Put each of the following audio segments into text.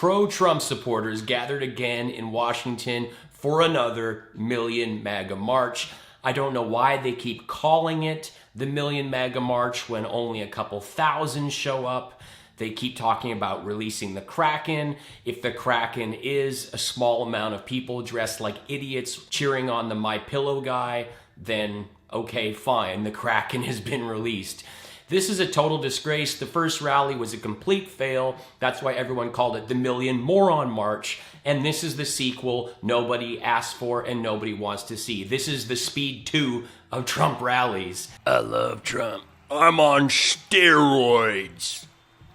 pro-Trump supporters gathered again in Washington for another Million MAGA March. I don't know why they keep calling it the Million MAGA March when only a couple thousand show up. They keep talking about releasing the Kraken. If the Kraken is a small amount of people dressed like idiots cheering on the MyPillow guy, then okay, fine, the Kraken has been released. This is a total disgrace. The first rally was a complete fail. That's why everyone called it the Million Moron March. And this is the sequel nobody asked for and nobody wants to see. This is the Speed 2 of Trump rallies. I love Trump. I'm on steroids.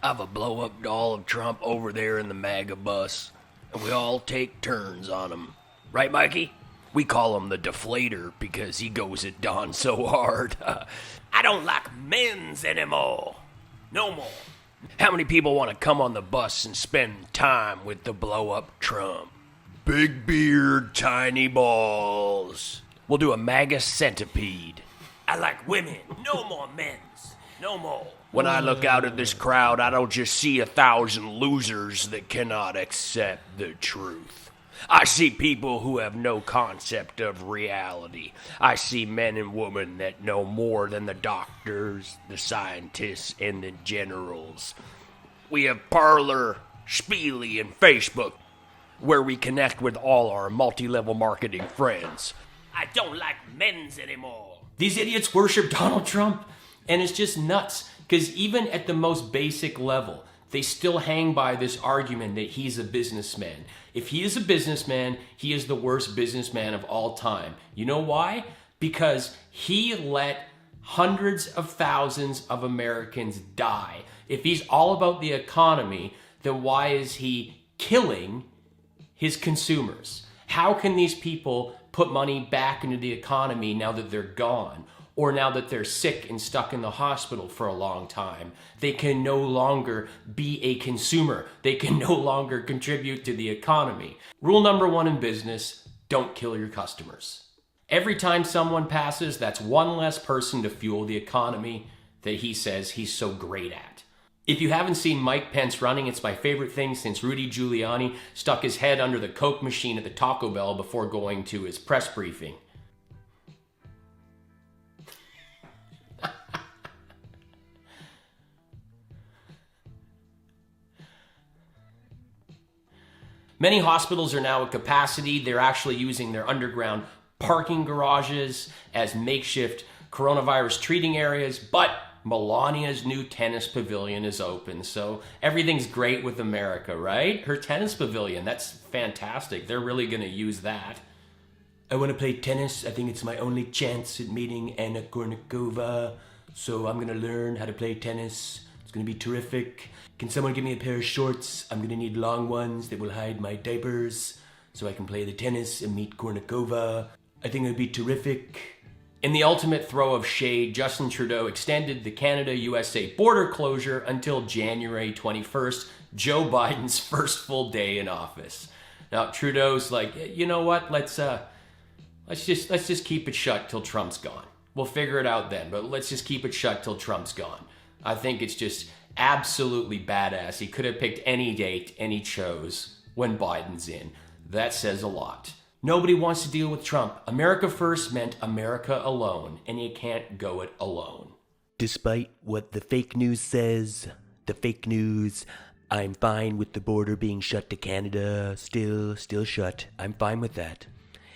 I have a blow-up doll of Trump over there in the MAGA bus. And we all take turns on him. Right, Mikey? We call him the Deflator because he goes at Don so hard. I don't like men's anymore. No more. How many people want to come on the bus and spend time with the blow-up Trump? Big beard, tiny balls. We'll do a MAGA centipede. I like women. No more men's. No more. When I look out at this crowd, I don't just see 1,000 losers that cannot accept the truth. I see people who have no concept of reality. I see men and women that know more than the doctors, the scientists, and the generals. We have Parler, Spiely, and Facebook, where we connect with all our multi-level marketing friends. I don't like men's anymore. These idiots worship Donald Trump, and it's just nuts, because even at the most basic level, they still hang by this argument that he's a businessman. If he is a businessman, he is the worst businessman of all time. You know why? Because he let hundreds of thousands of Americans die. If he's all about the economy, then why is he killing his consumers? How can these people put money back into the economy now that they're gone? Or now that they're sick and stuck in the hospital for a long time? They can no longer be a consumer. They can no longer contribute to the economy. Rule number 1 in business, don't kill your customers. Every time someone passes, that's one less person to fuel the economy that he says he's so great at. If you haven't seen Mike Pence running, it's my favorite thing since Rudy Giuliani stuck his head under the Coke machine at the Taco Bell before going to his press briefing. Many hospitals are now at capacity. They're actually using their underground parking garages as makeshift coronavirus treating areas, but Melania's new tennis pavilion is open, so everything's great with America, right? Her tennis pavilion, that's fantastic. They're really going to use that. I want to play tennis. I think it's my only chance at meeting Anna Kournikova, so I'm going to learn how to play tennis. It's going to be terrific. Can someone give me a pair of shorts? I'm going to need long ones that will hide my diapers so I can play the tennis and meet Kournikova. I think it would be terrific. In the ultimate throw of shade, Justin Trudeau extended the Canada-USA border closure until January 21st, Joe Biden's first full day in office. Now, Trudeau's like, you know what? Let's just keep it shut till Trump's gone. We'll figure it out then, but let's just keep it shut till Trump's gone. I think it's just absolutely badass. He could have picked any date, and he chose when Biden's in. That says a lot. Nobody wants to deal with Trump. America first meant America alone, and you can't go it alone. Despite what the fake news says, I'm fine with the border being shut to Canada. Still shut. I'm fine with that.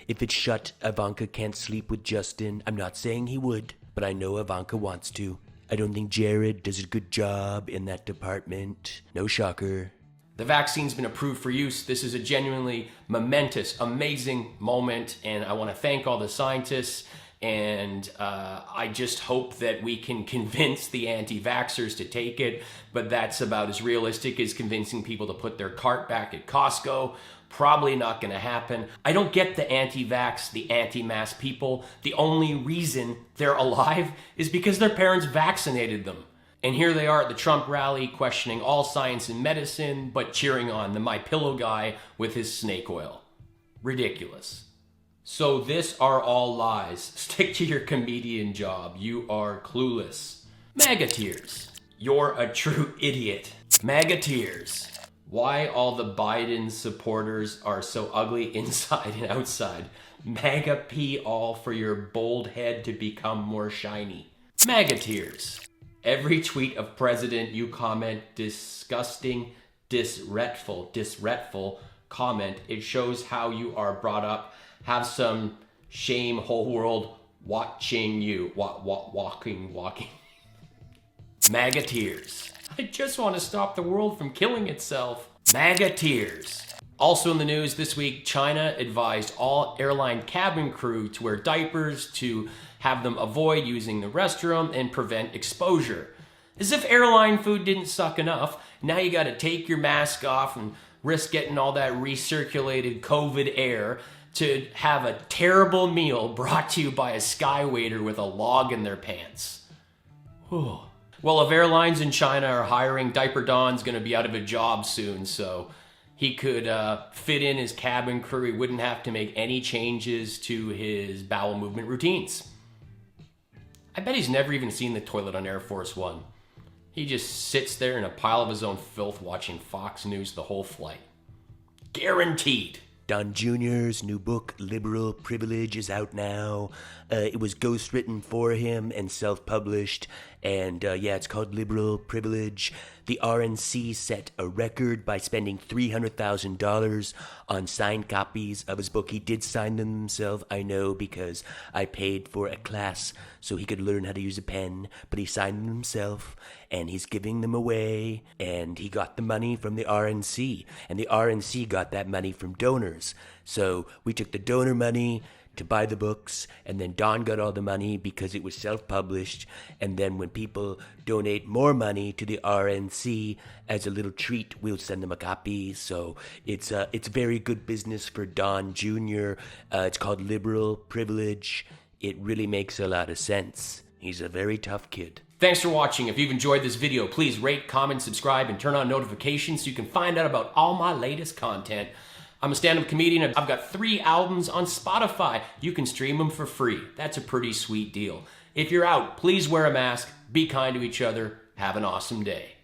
If it's shut, Ivanka can't sleep with Justin. I'm not saying he would, but I know Ivanka wants to. I don't think Jared does a good job in that department. No shocker. The vaccine's been approved for use. This is a genuinely momentous, amazing moment, and I want to thank all the scientists, and I just hope that we can convince the anti-vaxxers to take it, but that's about as realistic as convincing people to put their cart back at Costco. Probably not going to happen. I don't get the anti-vax, the anti-mask people. The only reason they're alive is because their parents vaccinated them. And here they are at the Trump rally questioning all science and medicine, but cheering on the MyPillow guy with his snake oil. Ridiculous. So this are all lies. Stick to your comedian job. You are clueless. MAGA tears. You're a true idiot. MAGA tears. Why all the Biden supporters are so ugly inside and outside. MAGA pee all for your bold head to become more shiny. MAGA tears. Every tweet of president you comment disgusting, disrespectful comment. It shows how you are brought up. Have some shame, whole world watching you. Walking. MAGA tears. I just want to stop the world from killing itself. MAGA tears. Also in the news this week, China advised all airline cabin crew to wear diapers to have them avoid using the restroom and prevent exposure. As if airline food didn't suck enough, now you gotta take your mask off and risk getting all that recirculated COVID air to have a terrible meal brought to you by a sky waiter with a log in their pants. Whew. Well, if airlines in China are hiring, Diaper Don's gonna be out of a job soon, so he could fit in his cabin crew. He wouldn't have to make any changes to his bowel movement routines. I bet he's never even seen the toilet on Air Force One. He just sits there in a pile of his own filth watching Fox News the whole flight. Guaranteed. Don Jr.'s new book, Liberal Privilege, is out now. It was ghostwritten for him and self-published. And it's called Liberal Privilege. The RNC set a record by spending $300,000 on signed copies of his book. He did sign them himself, I know, because I paid for a class so he could learn how to use a pen. But he signed them himself, and he's giving them away. And he got the money from the RNC. And the RNC got that money from donors. So we took the donor money to buy the books, and then Don got all the money because it was self-published. And then when people donate more money to the RNC as a little treat, we'll send them a copy. So it's very good business for Don Jr. It's called Liberal Privilege. It really makes a lot of sense. He's a very tough kid. Thanks for watching. If you've enjoyed this video, please rate, comment, subscribe, and turn on notifications so you can find out about all my latest content. I'm a stand-up comedian. I've got 3 albums on Spotify. You can stream them for free. That's a pretty sweet deal. If you're out, please wear a mask, be kind to each other, have an awesome day.